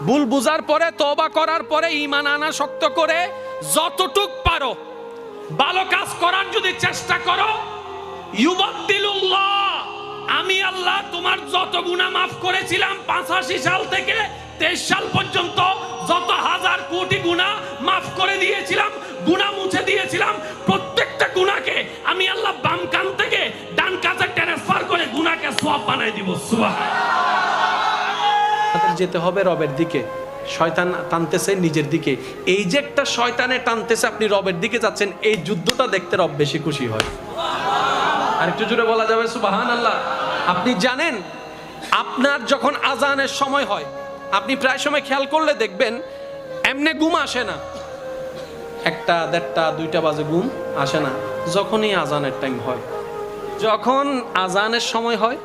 ভুল বুঝার পরে তওবা করার পরে ঈমান আনা শক্ত করে যতটুক পারো ভালো কাজ করার যদি চেষ্টা করো, ইউবাদদিলুল্লাহ, আমি আল্লাহ তোমার যত গুনাহ মাফ করেছিলাম 85 সাল থেকে 23 সাল পর্যন্ত, যত হাজার কোটি গুনাহ মাফ করে দিয়েছিলাম, গুনাহ মুছে দিয়েছিলাম, প্রত্যেকটা গুনাহকে আমি আল্লাহ বাম কান থেকে ডান কাছে ট্রান্সফার করে গুনাহকে সওয়াব বানাই দিব। সুবহানাল্লাহ। যেতে হবে রবের দিকে, শয়তান টানতেছে নিজের দিকে। এই যে একটা শয়তানে টানতেছে, আপনি রবের দিকে যাচ্ছেন, এই যুদ্ধটা দেখতে রব বেশি খুশি হয়। আর একটু জোরে বলা যাবে সুবহানাল্লাহ। আপনি জানেন, আপনার যখন আজানের সময় হয়, আপনি প্রায় সময় খেয়াল করলে দেখবেন এমনি ঘুম আসে না, 1টা 1:30 2টা বাজে ঘুম আসে না, যখনই আজানের টাইম হয়, যখন আজানের সময় হয়